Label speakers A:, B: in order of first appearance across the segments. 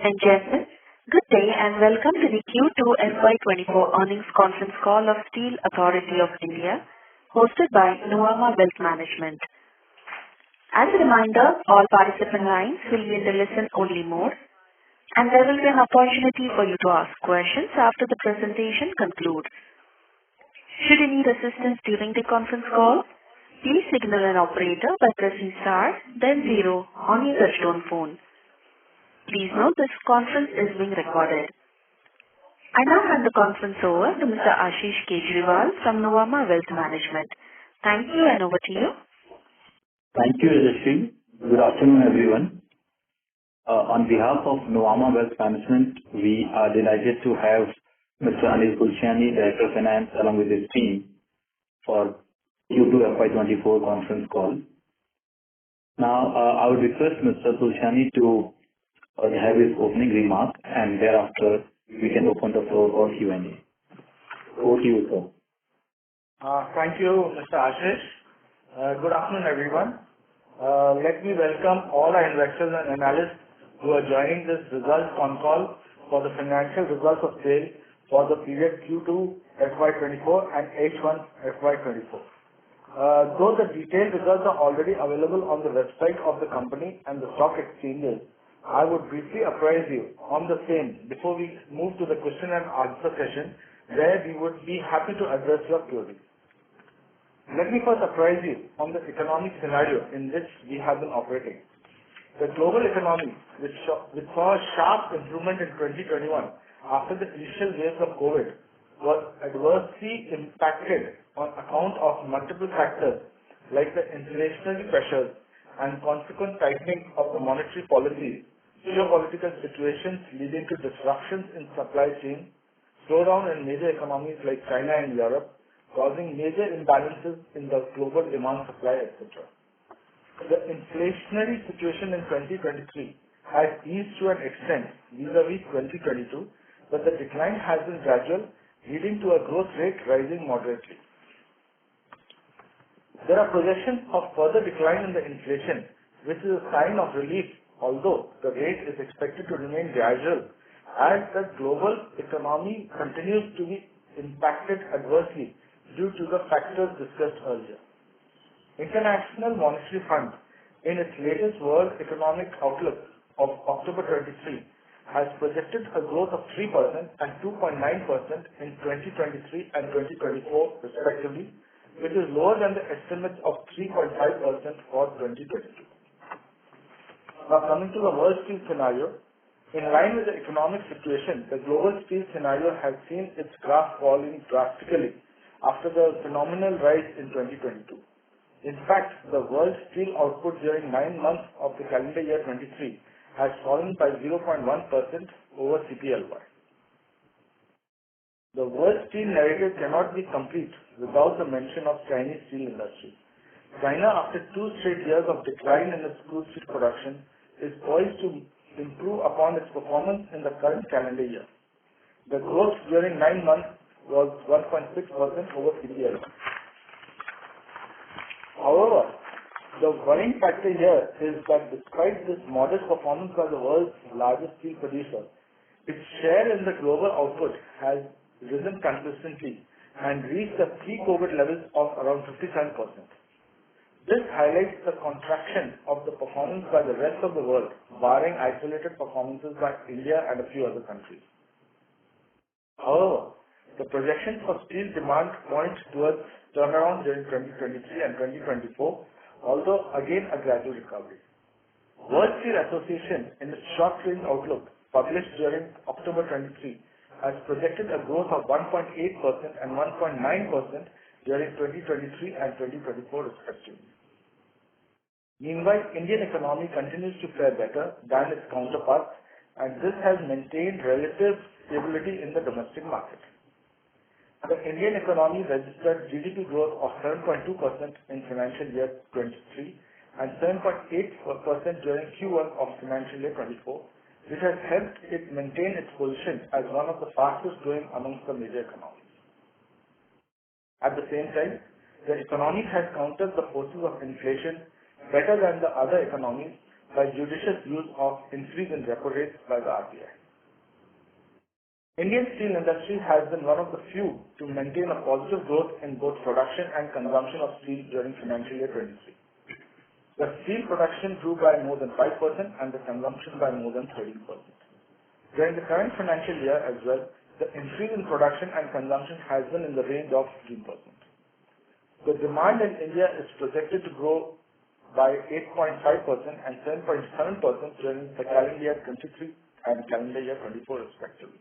A: and gentlemen, good day and welcome to the Q2 FY24 earnings conference call of Steel Authority of India, hosted by Nuvama Wealth Management. As a reminder, all participant lines will be in the listen-only mode, and there will be an opportunity for you to ask questions after the presentation concludes. Should you need assistance during the conference call, please signal an operator by pressing star, then 0 on your touchtone phone. Please note this conference is being recorded. I now hand the conference over to Mr. Ashish Kejriwal from Nuvama Wealth Management. Thank you and over to you.
B: Thank you, Yashashri. Good afternoon, everyone. On behalf of Nuvama Wealth Management, we are delighted to have Mr. Anil Kulshani, Director of Finance, along with his team for Q2 FY24 conference call. Now, I would request Mr. Kulshani to have his opening remark, and thereafter we can open the floor for Q&A. Over to you, sir.
C: Thank you, Mr. Ashish. Good afternoon, everyone. Let me welcome all our investors and analysts who are joining this results con call for the financial results of SAIL for the period Q2 FY24 and H1 FY24. Though the detailed results are already available on the website of the company and the stock exchanges, I would briefly apprise you on the same before we move to the question and answer session, where we would be happy to address your queries. Let me first apprise you on the economic scenario in which we have been operating. The global economy, which saw a sharp improvement in 2021 after the initial waves of COVID, was adversely impacted on account of multiple factors like the inflationary pressures and consequent tightening of the monetary policies, geopolitical situations leading to disruptions in supply chain, slowdown in major economies like China and Europe, causing major imbalances in the global demand supply, etc. The inflationary situation in 2023 has eased to an extent vis-a-vis 2022, but the decline has been gradual, leading to a growth rate rising moderately. There are projections of further decline in the inflation, which is a sign of relief, although the rate is expected to remain gradual as the global economy continues to be impacted adversely due to the factors discussed earlier. International Monetary Fund, in its latest World Economic Outlook of October 23, has projected a growth of 3% and 2.9% in 2023 and 2024 respectively, which is lower than the estimates of 3.5% for 2022. Now coming to the world steel scenario, in line with the economic situation, the global steel scenario has seen its graph falling drastically after the phenomenal rise in 2022. In fact, the world steel output during 9 months of the calendar year 23 has fallen by 0.1% over CPLY. The world steel narrative cannot be complete without the mention of Chinese steel industry. China, after 2 straight years of decline in its crude steel production, is poised to improve upon its performance in the current calendar year. The growth during 9 months was 1.6% over CPLY. However, the worrying factor here is that despite this modest performance by the world's largest steel producer, its share in the global output has risen consistently and reached the pre-COVID levels of around 57%. This highlights the contraction of the performance by the rest of the world, barring isolated performances by India and a few other countries. However, the projections for steel demand point towards turnaround during 2023 and 2024, although again a gradual recovery. World Steel Association, in its short-range outlook published during October 23, has projected a growth of 1.8% and 1.9% during 2023 and 2024 respectively. Meanwhile, Indian economy continues to fare better than its counterparts, and this has maintained relative stability in the domestic market. The Indian economy registered GDP growth of 7.2% in financial year 23 and 7.8% during Q1 of financial year 24, which has helped it maintain its position as one of the fastest growing amongst the major economies. At the same time, the economy has countered the forces of inflation better than the other economies by judicious use of increase in repo rates by the RBI. Indian steel industry has been one of the few to maintain a positive growth in both production and consumption of steel during financial year 23. The steel production grew by more than 5% and the consumption by more than 13%. During the current financial year as well, the increase in production and consumption has been in the range of 15%. The demand in India is projected to grow by 8.5% and 7.7% during the calendar year 23 and calendar year 24 respectively.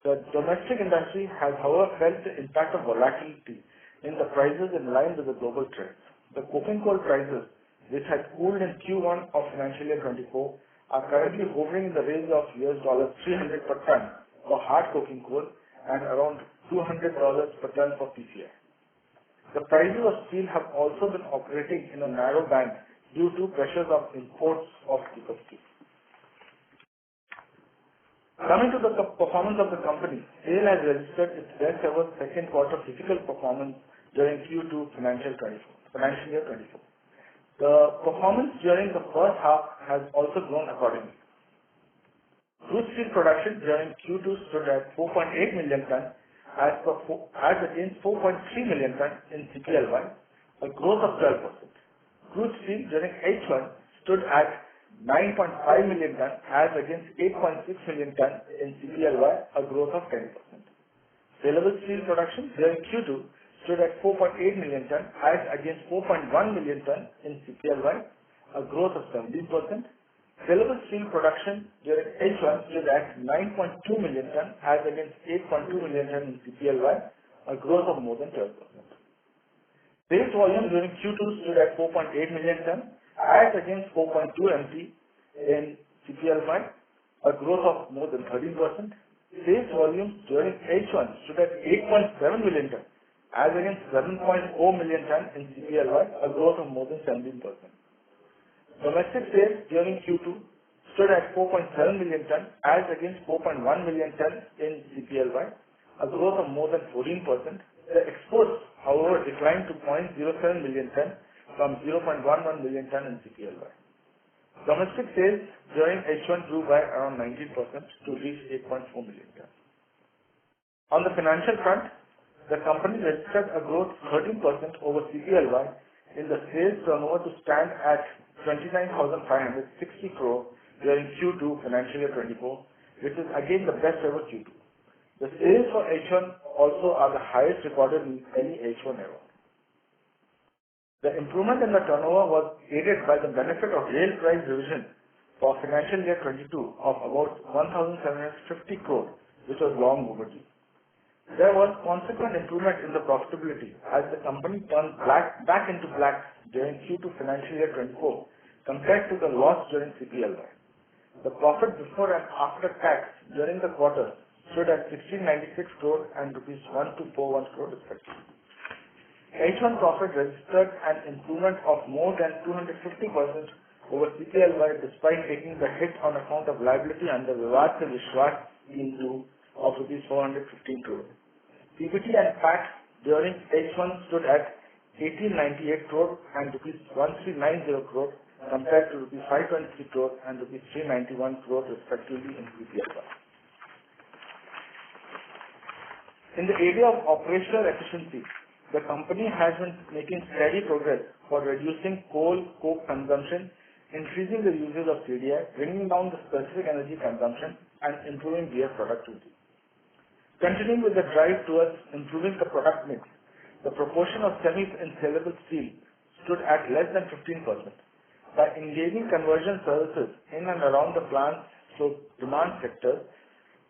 C: The domestic industry has, however, felt the impact of volatility in the prices in line with the global trends. The coking coal prices, which had cooled in Q1 of financial year 24, are currently hovering in the range of $300 per ton for hard coking coal and around $200 per ton for PCI. The prices of steel have also been operating in a narrow band due to pressures of imports of cheaper steel. Coming to the performance of the company, SAIL has registered its best ever second quarter physical performance during Q2 financial year 24. The performance during the first half has also grown accordingly. Crude steel production during Q2 stood at 4.8 million tons as against 4.3 million tons in CPLY, a growth of 12%. Crude steel during H1 stood at 9.5 million tons as against 8.6 million tons in CPLY, a growth of 10%. Saleable steel production during Q2 stood at 4.8 million tons as against 4.1 million tons in CPLY, a growth of 17%. Saleable steel production during H1 stood at 9.2 million tons as against 8.2 million tons in CPLY, a growth of more than 12%. Sales volume during Q2 stood at 4.8 million tons as against 4.2 MT in CPLY, a growth of more than 13%. Sales volume during H1 stood at 8.7 million tons as against 7.0 million tons in CPLY, a growth of more than 17%. Domestic sales during Q2 stood at 4.7 million tons as against 4.1 million tons in CPLY, a growth of more than 14%. The exports, however, declined to 0.07 million tons from 0.11 million tons in CPLY. Domestic sales during H1 grew by around 19% to reach 8.4 million tons. On the financial front, the company registered a growth 13% over CPLY in the sales turnover to stand at 29,560 crore during Q2 financial year 24, which is again the best ever Q2. The sales for H1 also are the highest recorded in any H1 ever. The improvement in the turnover was aided by the benefit of rail price revision for financial year 22 of about 1,750 crore, which was long overdue. There was consequent improvement in the profitability as the company turned back into black during Q2 financial year 24 compared to the loss during CPLY. The profit before and after tax during the quarter stood at 1696 crore and rupees 1241 crore respectively. H1 profit registered an improvement of more than 250% over CPLY despite taking the hit on account of liability under Vivad Se Vishwas Scheme 2 of rupees 415 crore. PBT and PAT during H1 stood at 1898 crore and rupees 1390 crore compared to rupees 523 crore and rupees 391 crore respectively in CPLY. In the area of operational efficiency, the company has been making steady progress for reducing coal coke consumption, increasing the usage of CDI, bringing down the specific energy consumption, and improving BF productivity. Continuing with the drive towards improving the product mix, the proportion of semis in saleable steel stood at less than 15%. By engaging conversion services in and around the plant demand sector,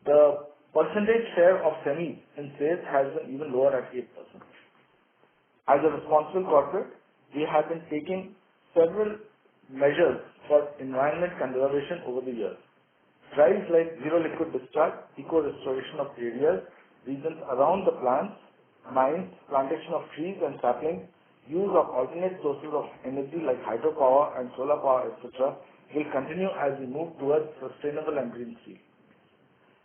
C: the percentage share of semis in sales has been even lower at 8%. As a responsible corporate, we have been taking several measures for environment conservation over the years. Drives like zero liquid discharge, eco-restoration of areas, regions around the plants, mines, plantation of trees and saplings, use of alternate sources of energy like hydropower and solar power, etc. will continue as we move towards sustainable and green steel.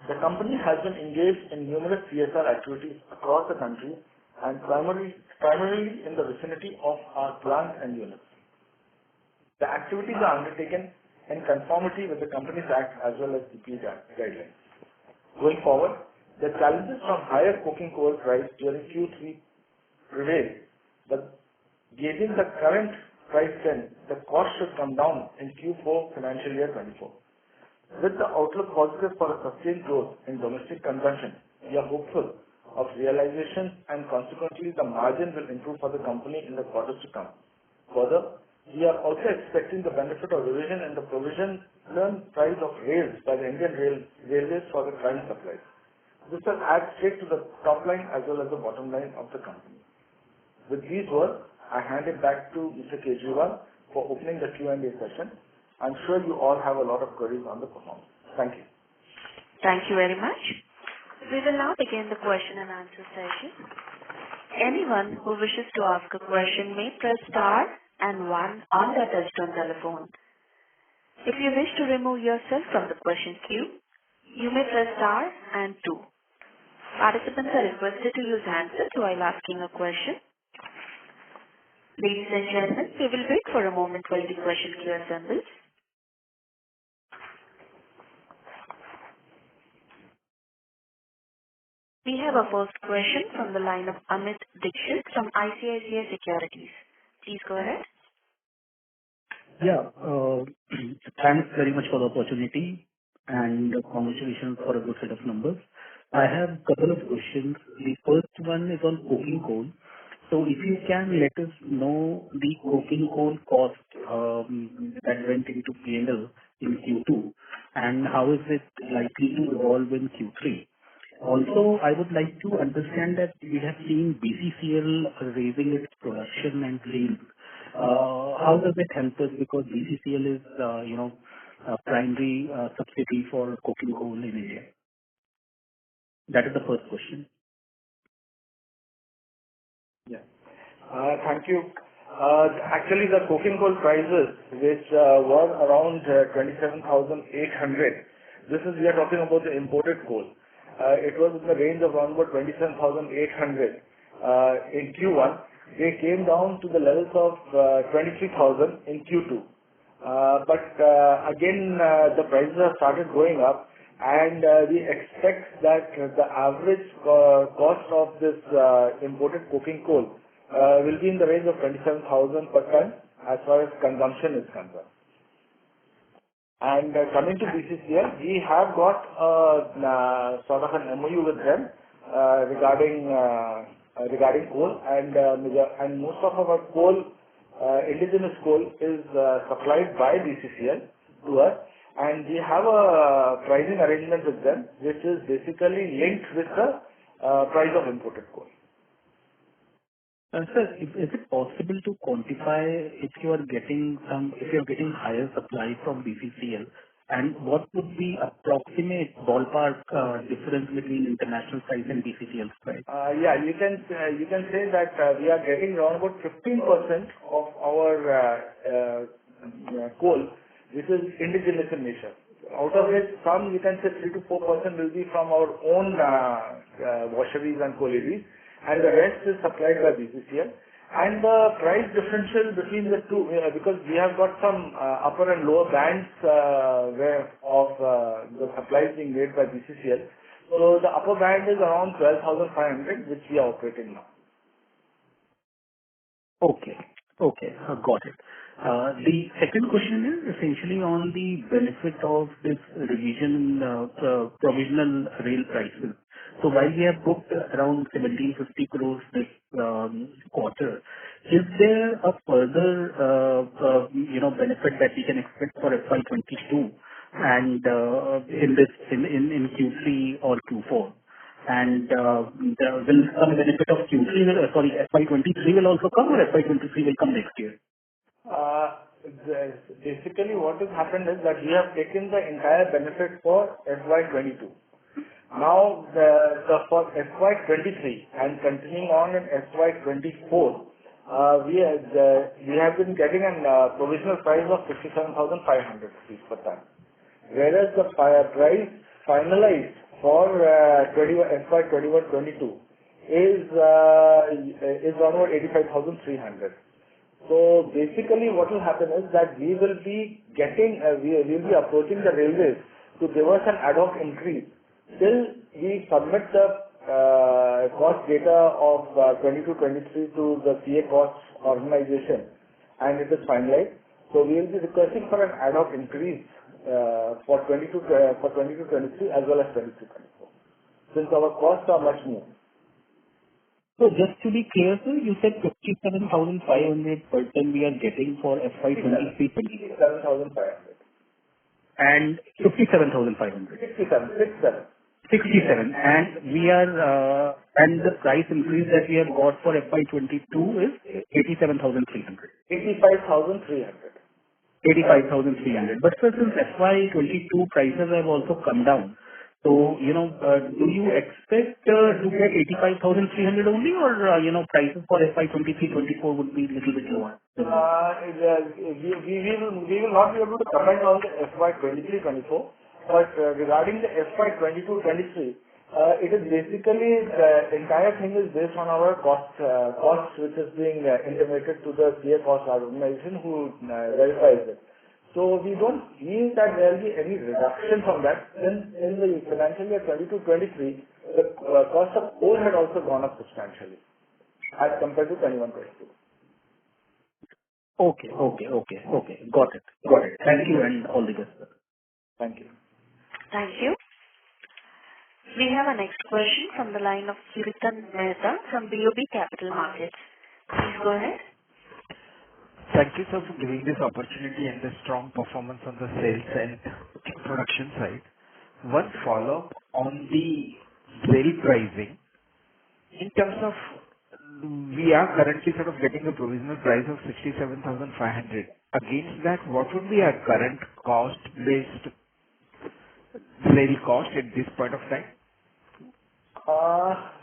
C: The company has been engaged in numerous CSR activities across the country and primarily in the vicinity of our plants and units. The activities are undertaken in conformity with the Companies Act as well as the PET guidelines. Going forward, the challenges from higher coking coal price during Q3 prevail, but gauging the current price trend, the cost should come down in Q4 financial year 24. With the outlook positive for a sustained growth in domestic consumption, we are hopeful of realization and consequently the margin will improve for the company in the quarters to come. Further, we are also expecting the benefit of revision in the provision price of rails by the Indian Railways for the current supplies. This will add straight to the top line as well as the bottom line of the company. With these words, I hand it back to Mr. Kejriwal for opening the Q&A session. I'm sure you all have a lot of queries on the performance. Thank you.
A: Thank you very much. We will now begin the question and answer session. Anyone who wishes to ask a question may press star and 1 on their touchtone telephone. If you wish to remove yourself from the question queue, you may press star and 2. Participants are requested to use handsets while asking a question. Ladies and gentlemen, we will wait for a moment while the question queue assembles. We have a first question from the line of Amit Dixit from ICICI Securities. Please go ahead.
D: Yeah, thanks very much for the opportunity and congratulations for a good set of numbers. I have a couple of questions. The first one is on coking coal. So if you can let us know the coking coal cost that went into P&L in Q2 and how is it likely to evolve in Q3. Also, I would like to understand that we have seen BCCL raising its production and sales. How does it help us because BCCL is, a primary subsidy for coking coal in India? That is the first question.
C: Yeah. Thank you. Actually, the coking coal prices, which were around 27,800, we are talking about the imported coal. It was in the range of around about 27,800 in Q1. They came down to the levels of 23,000 in Q2. But again, the prices have started going up, and we expect that the average cost of this imported coking coal will be in the range of 27,000 per ton as far as consumption is concerned. And coming to BCCL, we have got sort of an MOU with them regarding coal, and most of our coal, indigenous coal, is supplied by BCCL to us, and we have a pricing arrangement with them, which is basically linked with the price of imported coal.
D: Sir, is it possible to quantify if you are getting higher supply from BCCL, and what would be approximate ballpark difference between international price and BCCL price?
C: Yeah, you can say that we are getting around about 15% of our coal, which is indigenous in nature. Out of which, some you can say 3 to 4% will be from our own washeries and collieries, and the rest is supplied by BCCL. And the price differential between the two, because we have got some upper and lower bands the supplies being made by BCCL. So the upper band is around 12,500, which we are operating now.
D: Okay, got it. The second question is essentially on the benefit of this revision provisional rail prices. So while we have booked around 1,750 crores this quarter, is there a further benefit that we can expect for FY22 and in Q3 or Q4? And will some benefit of FY23 will also come, or FY23 will come next year?
C: Basically, what has happened is that we have taken the entire benefit for FY22. Now, for FY23 and continuing on in FY24, we have been getting a provisional price of 57,500 rupees per ton, whereas the price finalized for FY21-22 is around 85,300. So basically what will happen is that we will be approaching the railways to give us an ad hoc increase till we submit the cost data of 22-23 to the CA cost organization and it is finalized. So we will be requesting for an ad hoc increase for 22-23 as well as 23-24 since our costs are much more.
D: So just to be clear, sir, you said 57,500 per ton we are getting for FY23.
C: 67,500.
D: And 57,500.
C: 67.
D: 67. And we are, and the price increase that we have got for FY22 is 87,300.
C: 85,300.
D: 85,300. But sir, since FY22 prices have also come down, so, do you expect to get 85,300 only, or, prices for FY23-24 would be a little bit lower?
C: We will not be able to comment on the FY23-24, but regarding the FY22-23, it is basically the entire thing is based on our costs which is being intimated to the CA cost organization who verifies it. So we don't feel that there will be any reduction from that. In the financial year 22-23, the cost of coal had also gone up substantially as compared to 21-22.
D: Okay. Got it. Thank you and all the best, sir.
C: Thank you.
A: Thank you. We have a next question from the line of Kirtan Mehta from BOB Capital Markets. Please go ahead.
E: Thank you, sir, for giving this opportunity and the strong performance on the sales and production side. One follow-up on the sale pricing. In terms of, we are currently sort of getting a provisional price of 67,500. Against that, what would be our current cost-based sale cost at this point of time?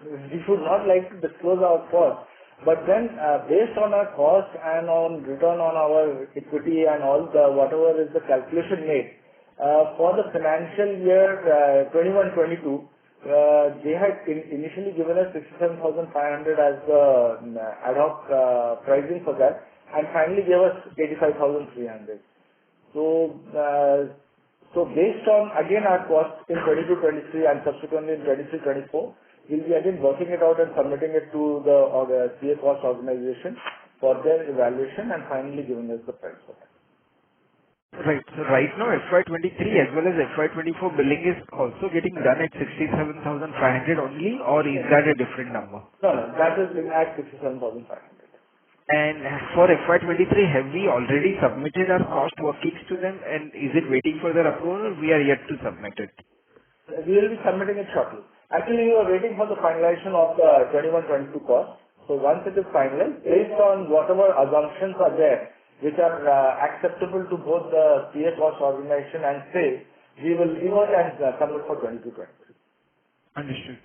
C: We would not like to disclose our cost. But then, based on our cost and on return on our equity and all the whatever is the calculation made, for the financial year 21-22, they had initially given us 67,500 as the ad hoc pricing for that, and finally gave us 85,300. So based on again our cost in 22-23 and subsequently in 23-24. We'll be again working it out and submitting it to the CA cost organization for their evaluation and finally giving us the price for that.
E: Right. So right now FY23 as well as FY24 billing is also getting done at 67,500 only, or is that a different number?
C: No, that is at 67,500.
E: And for FY23, have we already submitted our cost workings to them, and is it waiting for their approval, or we are yet to submit it?
C: We will be submitting it shortly. Actually, we are waiting for the finalization of the 21-22 cost. So once it is finalized, based on whatever assumptions are there, which are acceptable to both the CA cost organization and sales, we will revert and submit for 22-23.
E: Understood.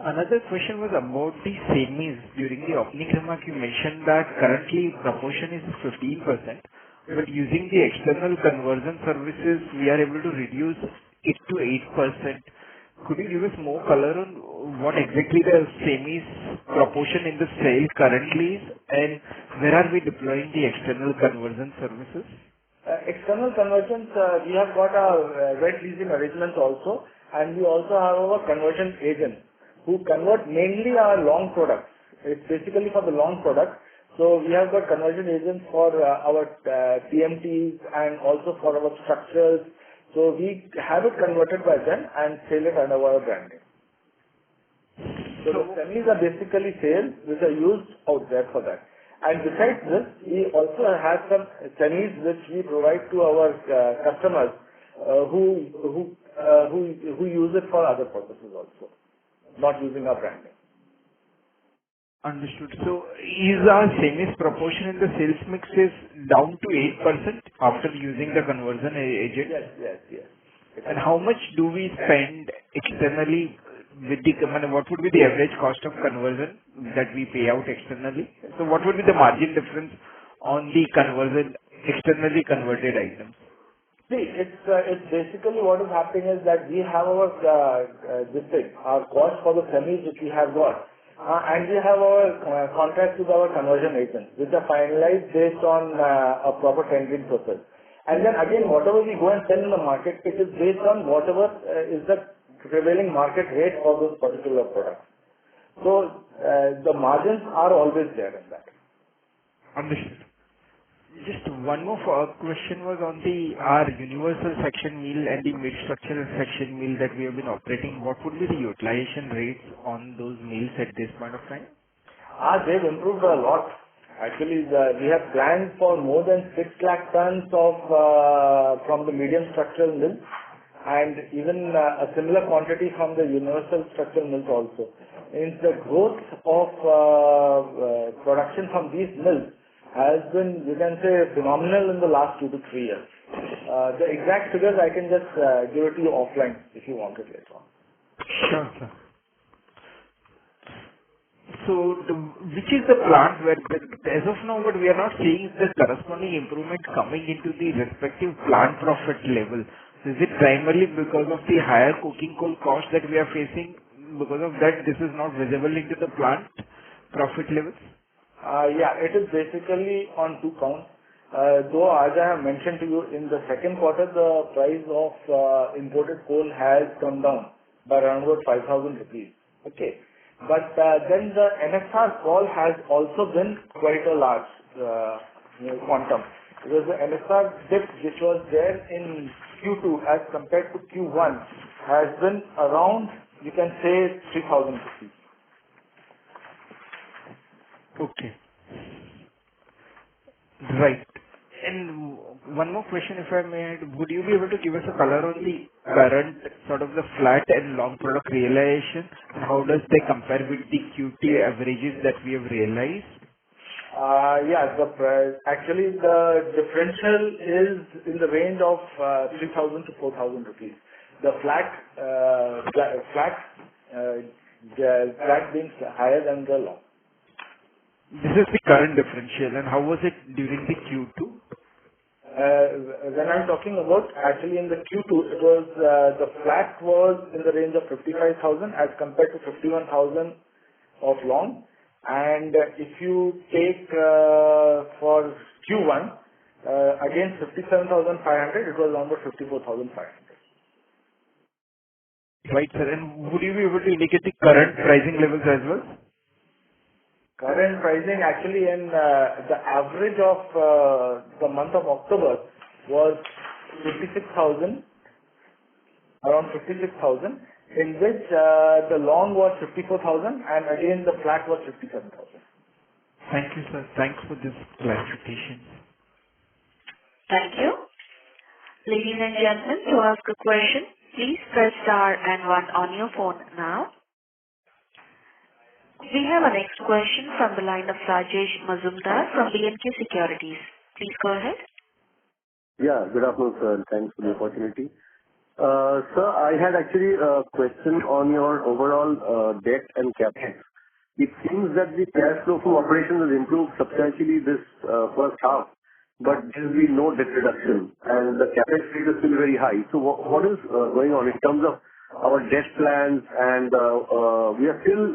E: Another question was about the semis. During the opening remark, you mentioned that currently proportion is 15%, but using the external conversion services, we are able to reduce it to 8%. Could you give us more color on what exactly the semis proportion in the sale currently is, and where are we deploying the external conversion services?
C: External conversions, we have got our rent leasing arrangements also, and we also have our conversion agents who convert mainly our long products. It's basically for the long products. So we have got conversion agents for our TMTs and also for our structures. So we have it converted by them and sell it under our branding. So the semis are basically sales which are used out there for that. And besides this, we also have some semis which we provide to our customers who use it for other purposes also, not using our branding.
E: Understood. So is our semis proportion in the sales mix is down to 8% after using the conversion agent?
C: Yes.
E: And how much do we spend externally with the, what would be the average cost of conversion that we pay out externally? So what would be the margin difference on the conversion, externally converted items?
C: See, it's basically what is happening is that we have our cost for the semis which we have got. And we have our contracts with our conversion agents, which are finalized based on a proper tendering process. And then again, whatever we go and sell in the market, it is based on whatever is the prevailing market rate for those particular products. So the margins are always there in that.
E: Understood. Just one more follow-up question was on our universal section mill and the mid-structural section mill that we have been operating. What would be the utilization rates on those mills at this point of time?
C: They've improved a lot. Actually, we have planned for more than 6 lakh tons from the medium structural mill, and even a similar quantity from the universal structural mills also. Means the growth of production from these mills has been, you can say, phenomenal in the last 2 to 3 years. The exact figures I can just give it to you offline if you want it later on.
E: Sure, sir. So, which is the plant where, as of now, what we are not seeing is the corresponding improvement coming into the respective plant profit level. So is it primarily because of the higher coking coal cost that we are facing? Because of that, this is not visible into the plant profit levels?
C: Yeah, it is basically on 2 counts. Though, as I have mentioned to you, in the second quarter, the price of imported coal has come down by around about 5,000 rupees. Okay. But then the NSR fall has also been quite a large quantum. Because the NSR dip which was there in Q2 as compared to Q1 has been around, you can say, 3,000 rupees.
E: Okay. Right. And one more question, if I may add, would you be able to give us a color on the current sort of the flat and long product realization? And how does they compare with the QT averages that we have realized?
C: Yeah, actually the differential is in the range of 3,000 to 4,000 rupees. The flat being higher than the long.
E: This is the current differential, and how was it during the Q2?
C: When I'm talking about, actually in the Q2, it was the flat was in the range of 55,000 as compared to 51,000 of long. And if you take for Q1, again 57,500, it was around 54,500.
E: Right, sir. And would you be able to indicate the current pricing levels as well?
C: Current pricing actually in the average of the month of October was 56,000, around 56,000, in which the long was 54,000 and again the flat was 57,000.
E: Thank you, sir. Thanks for this clarification.
A: Thank you. Ladies and gentlemen, to ask a question, please press star and 1 on your phone now. We have our next question from the line of Rajesh Mazumdar from B&K Securities. Please go ahead.
F: Yeah, good afternoon, sir. Thanks for the opportunity. Sir, I had actually a question on your overall debt and CapEx. It seems that the cash flow from operations has improved substantially this first half, but there will be no debt reduction, and the CapEx rate is still very high. So what is going on in terms of our debt plans, and we are still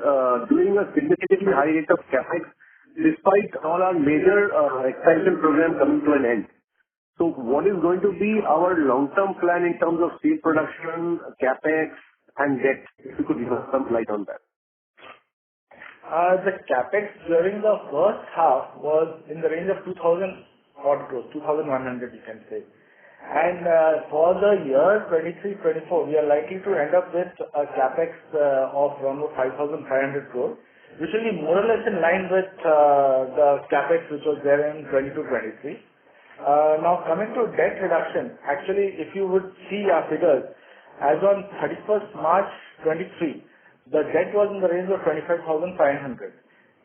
F: doing a significantly high rate of CapEx despite all our major expansion program coming to an end. So what is going to be our long-term plan in terms of steel production, CapEx, and debt? If you could give us some light on that.
C: The CapEx during the first half was in the range of 2,000 odd crores, 2,100 you can say. And for the year 23-24, we are likely to end up with a capex of around 5,500 crores, which will be more or less in line with the capex which was there in 22-23. Now coming to debt reduction, actually if you would see our figures, as on 31st March 23, the debt was in the range of 25,500.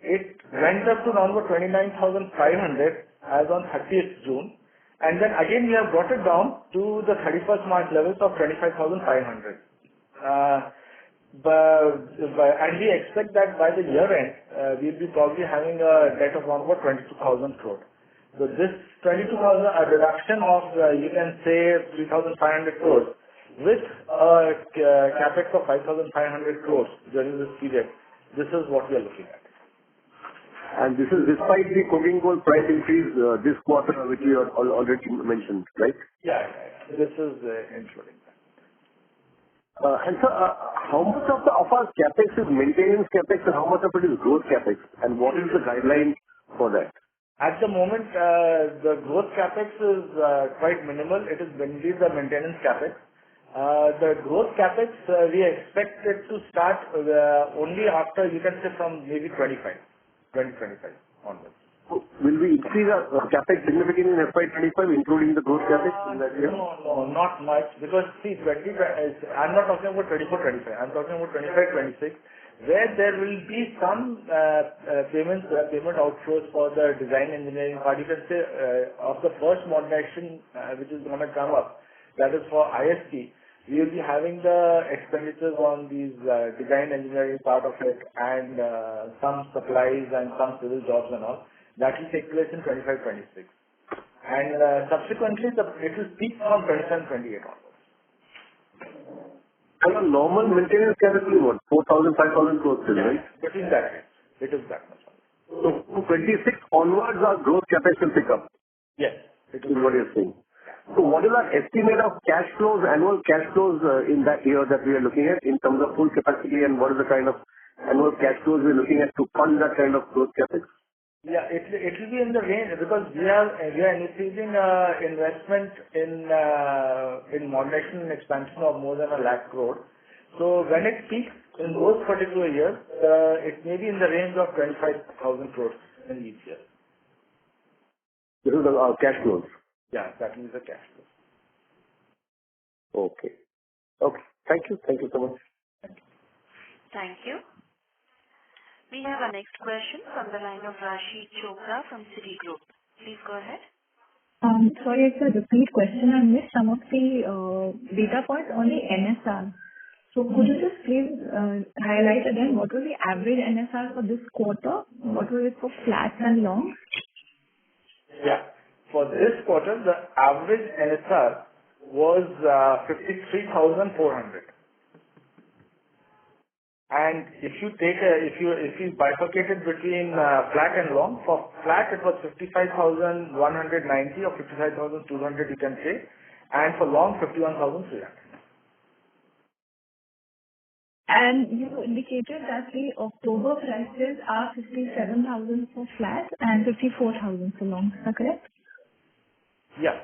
C: It went up to around 29,500 as on 30th June. And then again, we have brought it down to the 31st March levels of 25,500. And we expect that by the year end, we'll be probably having a debt of around 22,000 crore. So this 22,000, a reduction of, you can say 3,500 crores with a capex of 5,500 crores during this period this is what we are looking at.
F: And this is despite the coking coal price increase this quarter, which you already mentioned, right?
C: Yeah. This is including that.
F: And sir, how much of our CapEx is maintenance CapEx and how much of it is growth CapEx? And what is the guideline for that?
C: At the moment, the growth CapEx is quite minimal. It is mainly the maintenance CapEx. The growth CapEx, we expect it to start only after, you can say, from maybe 2025 onwards.
F: So will we increase our CapEx significantly in FY25, including the growth CapEx in that year?
C: No, not much. Because see, I'm not talking about 24-25. I'm talking about 25-26, where there will be some payment outflows for the design engineering part. You can say of the first modernization which is going to come up, that is for IST. We will be having the expenditures on these design engineering part of it and some supplies and some civil jobs and all. That will take place in 25-26. And subsequently, it will peak from 27-28 onwards.
F: And a normal maintenance CapEx is what? 4,000, 5,000 crores, right?
C: Between that range. It is that much.
F: So from 26 onwards, our growth CapEx will pick up.
C: Yes.
F: It is what you're saying. So what is our estimate of cash flows, annual cash flows in that year that we are looking at in terms of full capacity, and what is the kind of annual cash flows we're looking at to fund that kind of growth CapEx?
C: Yeah, it will be in the range because we are initiating investment in modernization and expansion of more than 1 lakh crore. So when it peaks in those particular years, it may be in the range of 25,000 crores in each year.
F: This is our cash flows.
C: Yeah, that is the cash flow.
F: Okay. Okay. Thank you. Thank you so much.
A: Thank you. We have our next question from the line of Rashi Chopra from Citigroup. Please go ahead.
G: Sorry, it's a repeat question. I missed some of the data points on the NSR. So could you just please highlight again what was the average NSR for this quarter? What was it for flats and longs?
C: Yeah. For this quarter, the average NSR was 53,400. And if you bifurcate it between flat and long, for flat it was 55,190 or 55,200 you can say, and for long 51,300.
G: And you indicated that the October prices are 57,000 for flat and 54,000 for long. Is that correct?
C: Yeah.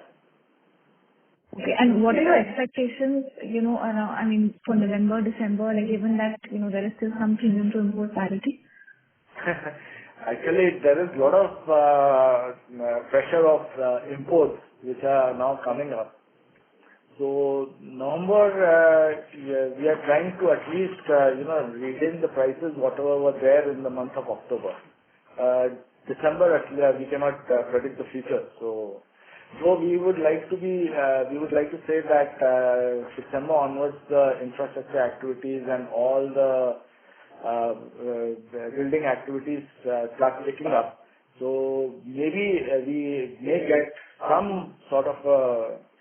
G: Okay. And what are your expectations, around, for November, December, given that, there is still some premium to import parity?
C: Actually, there is a lot of pressure of imports which are now coming up. So November, we are trying to at least, retain the prices whatever were there in the month of October. December, actually, we cannot predict the future. So we would like to say that December onwards, the infrastructure activities and all the building activities start picking up. So maybe we may get some sort of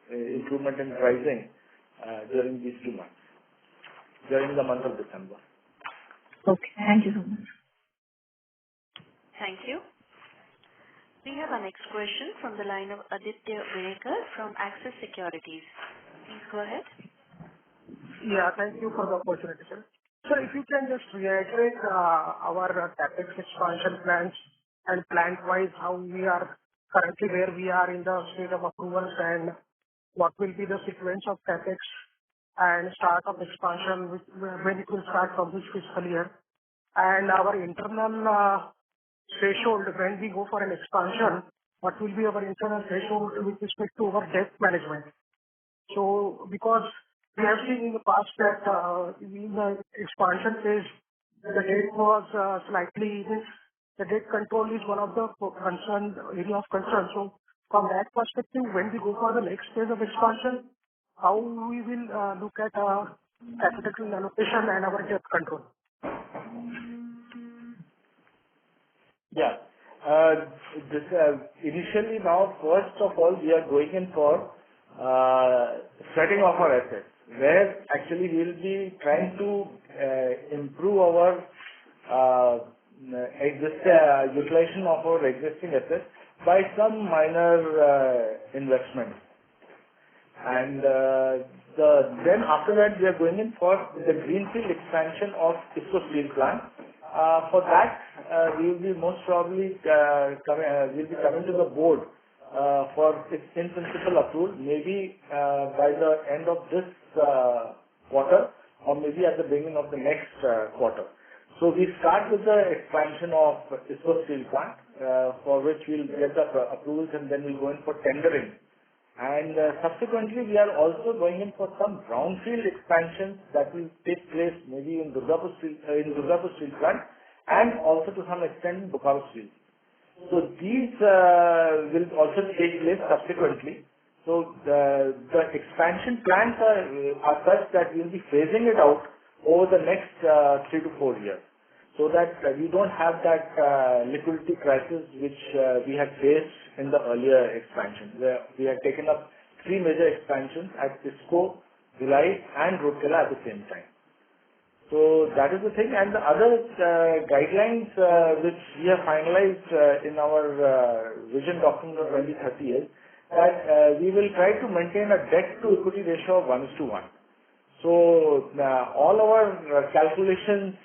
C: improvement in pricing during these 2 months, during the month of December.
G: Okay. Thank you so much.
A: Thank you. We have our next question from the line of Aditya Welekar from Axis Securities. Please go ahead.
H: Yeah, thank you for the opportunity, sir. So if you can just reiterate our CapEx expansion plans and plant-wise, how we are currently, where we are in the state of approvals, and what will be the sequence of CapEx and start of expansion, when it will start from this fiscal year, and our internal threshold when we go for an expansion, what will be our internal threshold with respect to our debt management? So because we have seen in the past that in the expansion phase, the debt was the debt control is one of the area of concern. So from that perspective, when we go for the next phase of expansion, how we will look at capital allocation and our debt control?
C: Yeah. Initially now, first of all, we are going in for setting off our assets, where actually we will be trying to improve our utilization of our existing assets by some minor investments. And then after that, we are going in for the greenfield expansion of ISCO steel plant. For that, we will be most probably coming to the board for its in-principle approval, maybe by the end of this quarter or maybe at the beginning of the next quarter. So we start with the expansion of ISCO steel plant, for which we'll get the approvals and then we'll go in for tendering. And subsequently, we are also going in for some brownfield expansions that will take place maybe in Durgapur steel plant and also to some extent in Bokaro steel. So these will also take place subsequently. So the expansion plans are such that we will be phasing it out over the next 3 to 4 years, so that we don't have that liquidity crisis which we had faced in the earlier expansion, where we had taken up 3 major expansions at ISCO, Bhilai and Rourkela at the same time. So that is the thing. And the other guidelines which we have finalized in our vision document of 2030 is that we will try to maintain a debt to equity ratio of 1:1. So all our calculations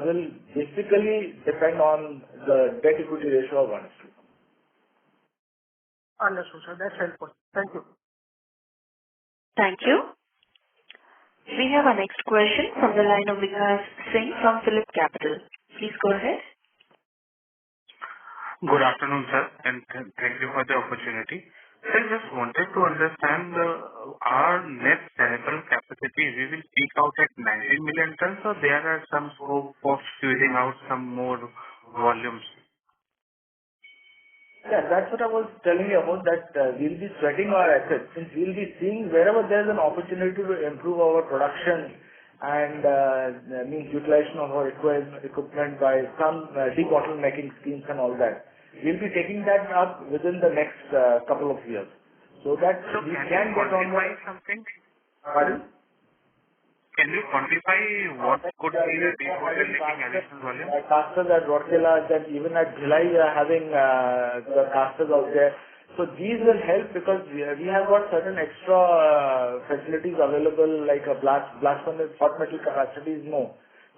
C: will basically depend on the debt equity ratio of 1:1.
H: Understood, sir. That's helpful. Thank you.
A: Thank you. We have our next question from the line of Vikas Singh from Phillip Capital. Please go ahead.
I: Good afternoon, sir, and thank you for the opportunity. I just wanted to understand our net sellable capacity. We will peak out at 90 million tons, or there are some scope of squeezing out some more volumes?
C: Yeah, that's what I was telling you about, that we'll be sweating our assets, since we'll be seeing wherever there's an opportunity to improve our production and means utilization of our equipment by some debottlenecking schemes and all that. We'll be taking that up within the next couple of years, so that we can get on.
I: Something?
C: Pardon?
I: Can you quantify what could be the debottlenecking additional volume?
C: Casters at Rourkela, then even at Bhilai, we are having the casters out there. So these will help because we have got certain extra facilities available, like a blast furnace, hot metal capacity is more.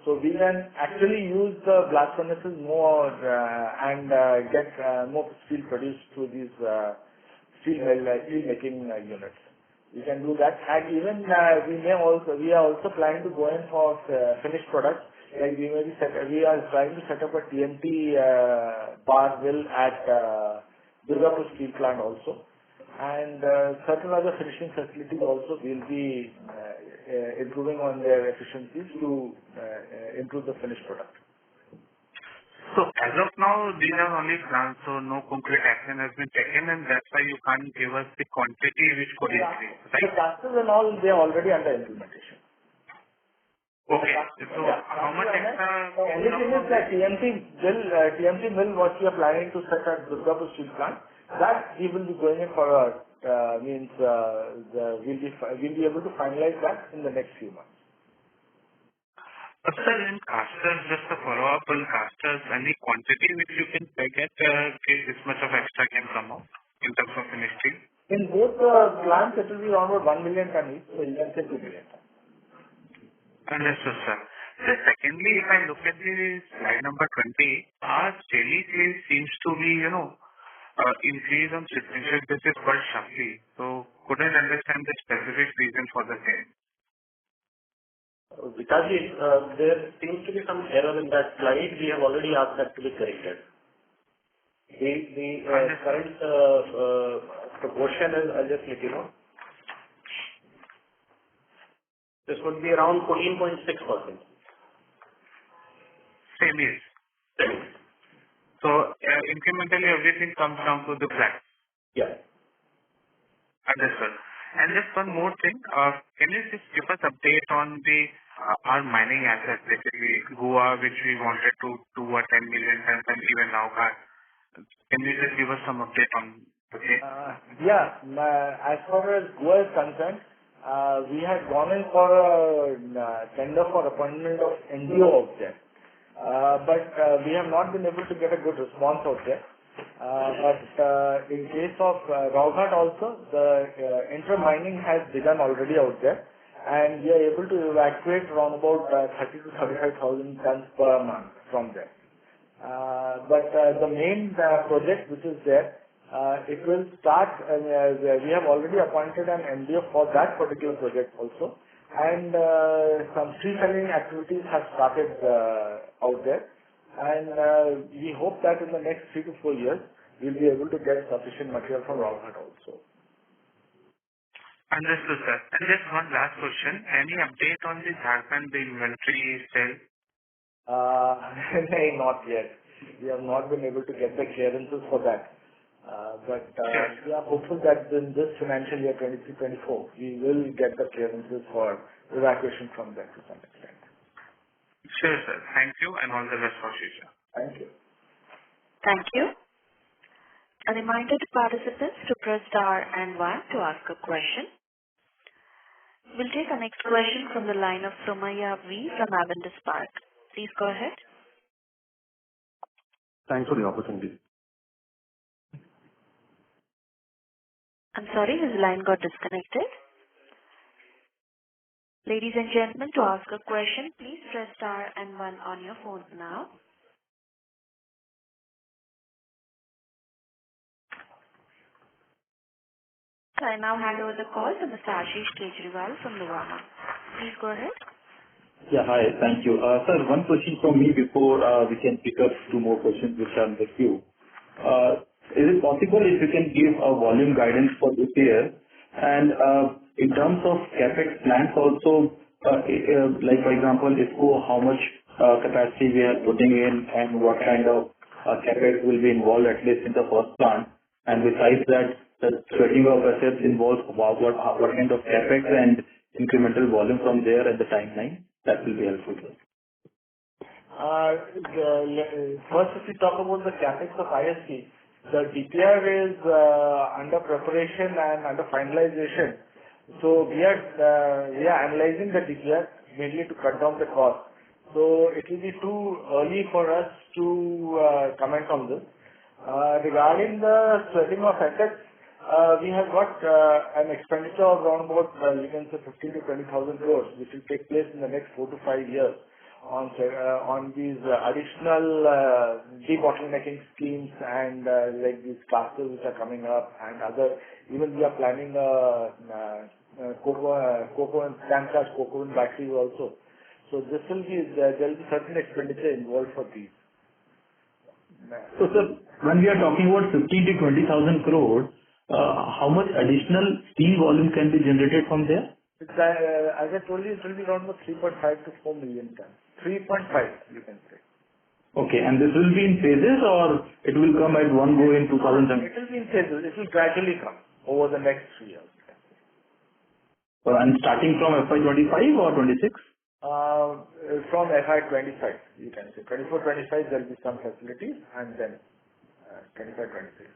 C: So we can actually use the blast furnaces more and get more steel produced through these steel making units. We can do that, and even we are also planning to go in for finished products. Like we are trying to set up a TMT bar mill at Durgapur steel plant also, and certain other finishing facilities also will be improving on their efficiencies to improve the finished product.
I: So as of now, these are only plans, so no concrete action has been taken, and that's why you can't give us the quantity which could increase, right?
C: The casters and all, they are already under implementation.
I: Okay. So how much extra?
C: Only thing is that TMT mill, what we are planning to set at Durgapur steel plant, that we will be going in for we'll be able to finalize that in the next few months.
I: Sir, in casters, just a follow-up on casters, any quantity which you can peg at this much of extra can come out in terms of finished steel?
C: In both the plants, it will be around 1 million ton each, so you can say 2 million ton.
I: Understood, sir. So secondly, if I look at the slide number 20, our daily sales seems to be, increase on sequential basis quite sharply. So couldn't understand the specific reason for the same.
F: Vikaji, there seems to be some error in that slide. We have already asked that to be corrected. The current proportion is, I'll just let you know. This would be around 14.6%.
I: Same is. So incrementally everything comes down to the flat.
F: Yeah.
I: Understood. And just one more thing, can you just give us update on our mining assets, basically Goa, which we wanted to do a 10 million tons, and even now, can you just give us some update on the same?
C: As far as Goa is concerned, we had gone in for a tender for appointment of NGO out there. but we have not been able to get a good response out there. But in case of Rowghat also, the inter-mining has begun already out there, and we are able to evacuate around about 30 to 35,000 tons per month from there. But the main project which is there, it will start, we have already appointed an MDO for that particular project also, and some tree felling activities have started out there, and we hope that in the next 3 to 4 years, we'll be able to get sufficient material from Rowghat also.
I: Understood, sir. And just one last question. Any update on the Jharkhand inventory sale?
C: Not yet. We have not been able to get the clearances for that. But we are hopeful that in this financial year 23-24, we will get the clearances for evacuation from there to some extent.
I: Sure, sir. Thank you and all the best for future.
C: Thank you.
A: Thank you. A reminder to participants to press star and 1 to ask a question. We'll take our next question from the line of Somaya V from Avendus Spark. Please go ahead.
J: Thanks for the opportunity.
A: I'm sorry, his line got disconnected. Ladies and gentlemen, to ask a question, please press star and 1 on your phone now. I now hand over the call to Mr. Ashish Kejriwal from Nuvama. Please go ahead.
B: Yeah, hi. Thank you. Sir, one question from me before we can pick up 2 more questions which are in the queue. Is it possible if you can give a volume guidance for this year? And in terms of CapEx plans also, like for example, IFCO, how much capacity we are putting in and what kind of CapEx will be involved at least in the first plant? And besides that, the sweating of assets involves what kind of CapEx and incremental volume from there at the timeline? That will be helpful.
C: First, if we talk about the CapEx of ISP, the DPR is under preparation and under finalization. So we are analyzing the DPR mainly to cut down the cost. So it will be too early for us to comment on this. Regarding the sweating of assets, we have got an expenditure of around about, you can say 15 to 20,000 crores, which will take place in the next 4 to 5 years on these additional debottlenecking schemes and like these clusters which are coming up and other. Even we are planning cocoa and sand-charged cocoa and batteries also. So this will be there will be certain expenditure involved for these.
B: So sir, when we are talking about 15 to 20,000 crores, how much additional steel volume can be generated from there?
C: As I told you, it will be around 3.5 to 4 million tons. 3.5, you can say.
B: Okay, and this will be in phases or it will come at one go in 2000?
C: It will be in phases. It will gradually come over the next 3 years.
B: And starting from FY25 or 26?
C: From FY25, you can say. 24-25 there will be some facilities and then 25-26.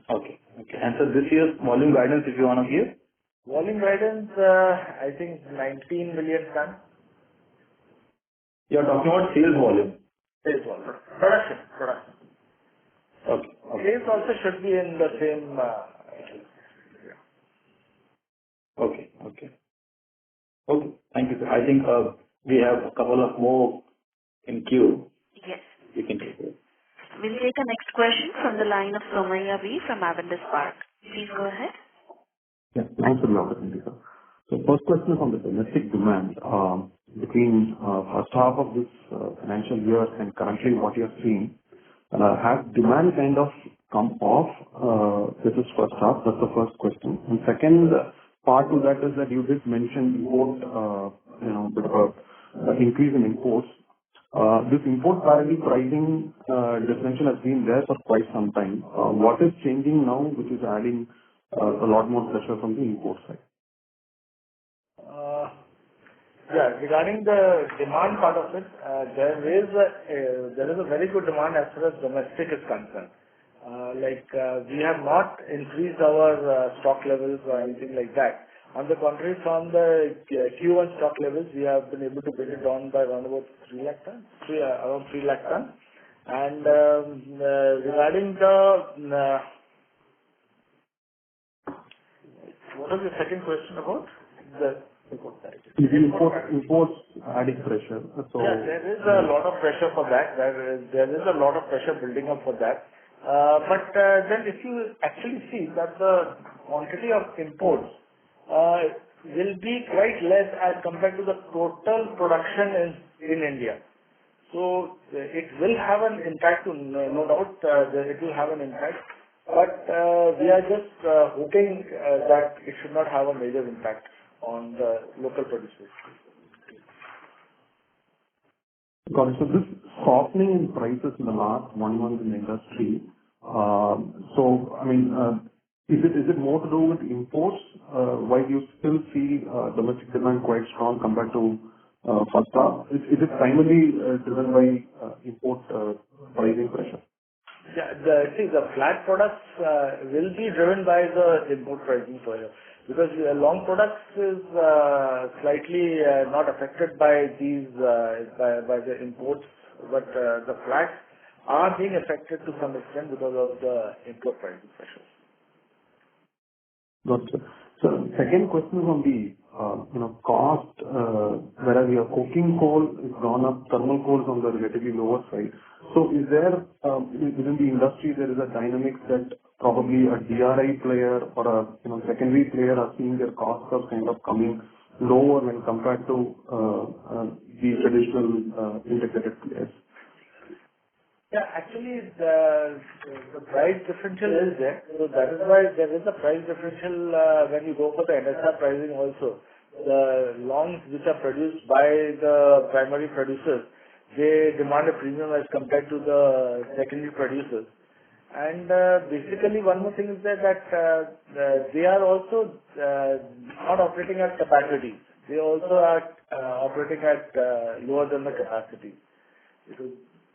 B: Okay. And so this year's volume guidance, if you want to give?
C: Volume guidance, I think 19 million tons.
B: You are talking about sales volume?
C: Sales volume. Production.
B: Okay.
C: Sales also should be in the same.
B: Okay. Thank you, sir. I think we have a couple of more in queue.
A: Yes.
B: You can take it.
A: We'll take a next question from the line of Somaya V from Avendus Spark. Please go ahead.
J: Yeah, thanks for the opportunity, sir. So first question is on the domestic demand. Between first half of this financial year and currently what you're seeing, has demand kind of come off? This is first half. That's the first question. And second part to that is that you did mention import, bit of a increase in imports. This import parity pricing differential has been there for quite some time. What is changing now, which is adding a lot more pressure from the import side?
C: Regarding the demand part of it, there is a very good demand as far as domestic is concerned. We have not increased our stock levels or anything like that. On the contrary, from the Q1 stock levels, we have been able to bring it down by around about 3 lakh tons, around 3 lakh tons. And regarding the what was the second question about? The
J: Imports adding pressure. So
C: yeah, there is a lot of pressure for that. There is a lot of pressure building up for that. But then if you actually see that the quantity of imports will be quite less as compared to the total production in India. So it will have an impact, no doubt, it will have an impact. But we are just hoping that it should not have a major impact on the local producers.
J: got it. So this softening in prices in the last 1 month in the industry, so I mean, is it more to do with imports, while you still see domestic demand quite strong compared to first half? Is it primarily driven by import pricing pressure?
C: Yeah, the flat products will be driven by the import pricing pressure, because long products is slightly not affected by these by the imports, but the flats are being affected to some extent because of the import pricing pressures.
J: Got it. So second question is on the cost, whereas your coking coal has gone up, thermal coal is on the relatively lower side. So is there within the industry there is a dynamic that probably a DRI player or a secondary player are seeing their costs are kind of coming lower when compared to the traditional integrated players?
C: Yeah, actually, the price differential is there. So that is why there is a price differential when you go for the NSR pricing also. The longs which are produced by the primary producers, they demand a premium as compared to the secondary producers. And basically, one more thing is that they are also not operating at capacity. They also are operating at lower than the capacity.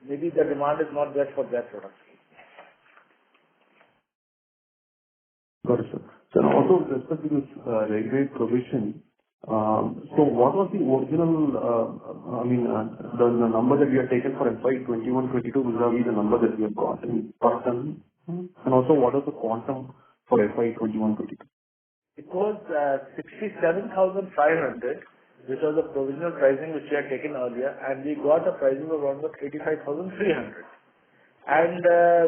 C: Maybe the demand is not there for their products.
J: Got it, sir. So also with respect to this regulatory provision, so what was the original, the number that we have taken for FY21-22 vis-a-vis the number that we have got in per ton? And also what is the quantum for FY21-22?
C: It was 67,500, which was the provisional pricing which we had taken earlier, and we got a pricing of around 85,300. And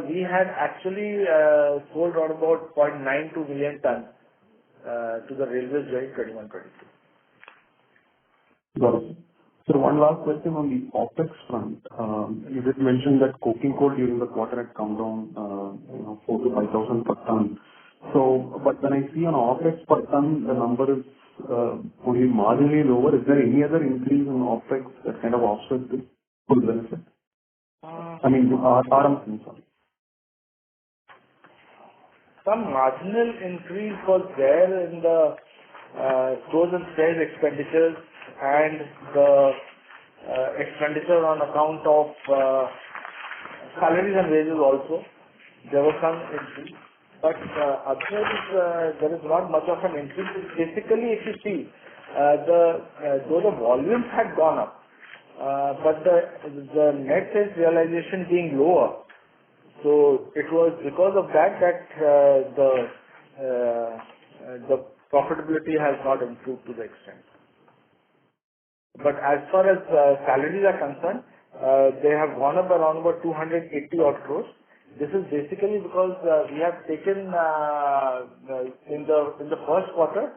C: we had actually sold around about 0.92 million tons to the railways during 21-22.
J: Got it. So one last question on the OpEx front. You did mention that coking coal during the quarter had come down 4,000 to 5,000 per ton. So, but when I see on OpEx per ton, the number is only marginally lower. Is there any other increase in OpEx that kind of offsets this full benefit? RM, sorry.
C: Some marginal increase was there in the stores and spares expenditures and the expenditure on account of salaries and wages also. There was some increase. But otherwise, there is not much of an increase. Basically, if you see, though the volumes had gone up, but the net sales realization being lower, so it was because of that the profitability has not improved to the extent. But as far as salaries are concerned, they have gone up around about 280 odd crores. This is basically because we have taken in the first quarter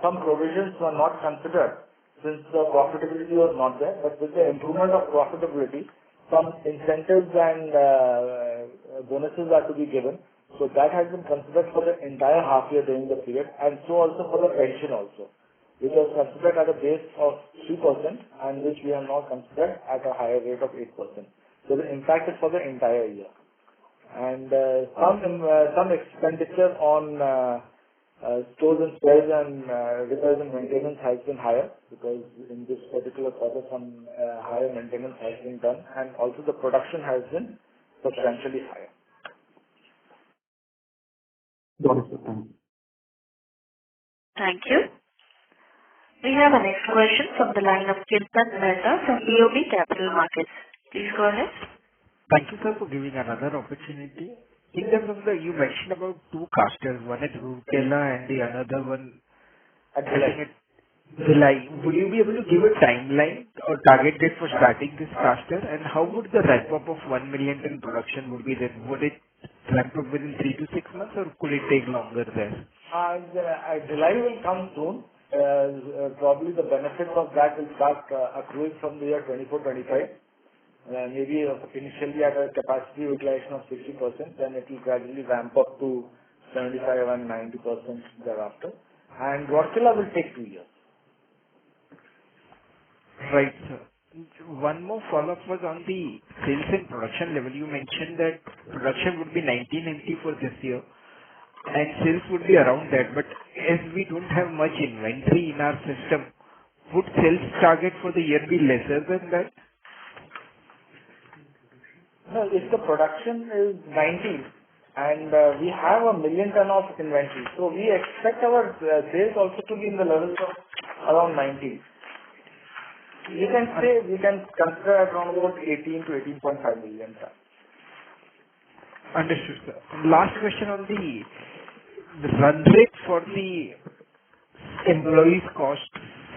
C: some provisions were not considered since the profitability was not there. But with the improvement of profitability, some incentives and bonuses are to be given. So that has been considered for the entire half year during the period, and so also for the pension also, which was considered at a base of 3% and which we have now considered at a higher rate of 8%. So the impact is for the entire year. And some expenditure on stores and spares and repairs and maintenance has been higher, because in this particular quarter some higher maintenance has been done, and also the production has been substantially higher.
J: Got it, sir. Thank you.
A: Thank you. We have a next question from the line of Kirtan Mehta from BOB Capital Markets. Please go ahead.
E: Thank you, sir, for giving another opportunity. In terms of you mentioned about two casters, one at Rourkela and the another one
C: At
E: I think at July. Would you be able to give a timeline or target date for starting this caster? And how would the ramp up of 1 million ton production would be then? Would it ramp up within 3 to 6 months or could it take longer there?
C: July will come soon. Probably the benefits of that will start accruing from the year 24-25. Maybe initially at a capacity utilization of 60%, then it will gradually ramp up to 75 and 90% thereafter. And Rourkela will take 2 years.
E: Right, sir. One more follow-up was on the sales and production level. You mentioned that production would be 1990 for this year and sales would be around that. But as we don't have much inventory in our system, would sales target for the year be lesser than that?
C: No, if the production is 90 and we have 1 million ton of inventory, so we expect our sales also to be in the levels of around 90. You can say we can consider around about 18 to 18.5 million ton.
E: Understood, sir. Last question on the run rate for the employees cost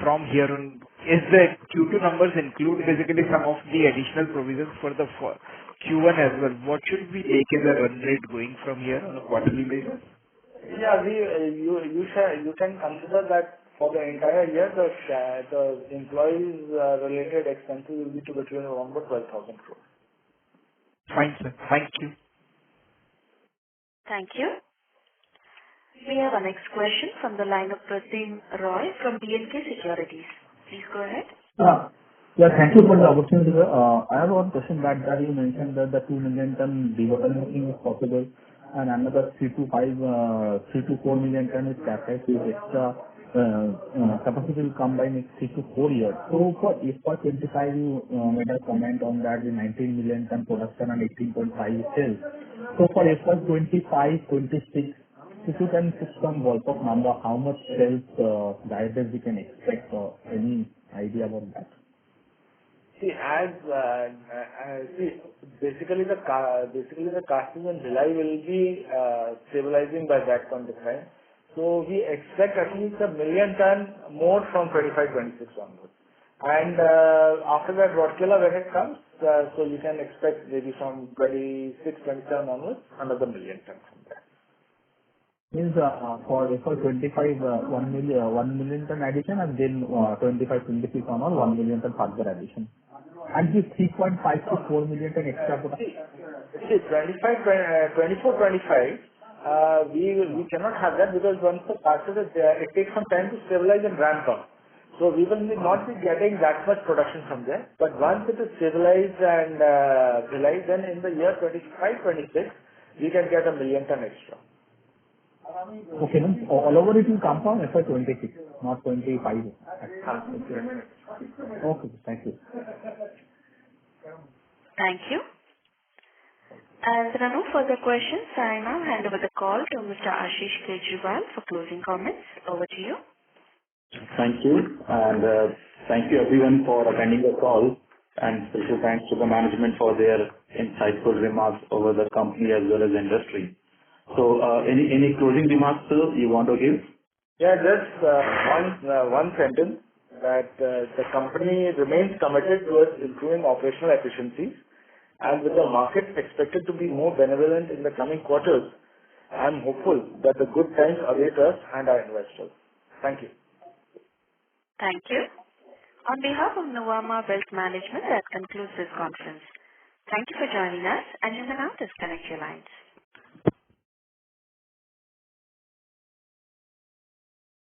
E: from here on. Is the Q2 numbers include basically some of the additional provisions for the Q1 as well? What should we take as a run rate going from here on a quarterly basis?
C: Yeah, you can consider that for the entire year, the employees related expenses will be to the tune of around 12,000 crores.
E: Fine, sir. Thank you.
A: Thank you. We have our next question from the line of Pratim Roy from B&K Securities. Please go ahead.
K: Yeah, thank you for the opportunity, sir. I have one question that you mentioned that the 2 million ton debottlenecking is possible and another 3 to 4 million ton is CapEx with extra capacity will come by next 3 to 4 years. So for FY25, you made a comment on that the 19 million ton production and 18.5 sales. So for FY25, 26, if you can put some ballpark number, how much sales guidance we can expect or any idea about that?
C: Basically the casting in July will be stabilizing by that point of time. So we expect at least 1 million ton more from 25-26 onwards. And after that, Rourkela when it comes, so you can expect maybe from 26-27 onwards, another 1 million ton from there.
K: Means for FY25, 1 million ton addition and then 25-26 on 1 million ton further addition. And this 3.5 to 4 million ton extra production.
C: See, 24-25, we cannot have that because once the passes is there, it takes some time to stabilize and ramp up. So we will not be getting that much production from there. But once it is stabilized and realized, then in the year 25-26, we can get 1 million ton extra.
K: Okay, then all over it will come from FY26, not 25. Okay, thank you.
A: Thank you. As there are no further questions, I now hand over the call to Mr. Ashish Kejriwal for closing comments. Over to you.
B: Thank you. And thank you everyone for attending the call. And special thanks to the management for their insightful remarks over the company as well as industry. So any closing remarks, sir, you want to give?
C: Yeah, just one sentence that the company remains committed towards improving operational efficiencies, and with the market expected to be more benevolent in the coming quarters, I am hopeful that the good times await us and our investors. Thank you.
A: Thank you. On behalf of Nuvama Wealth Management, that concludes this conference. Thank you for joining us, and you may now disconnect your lines.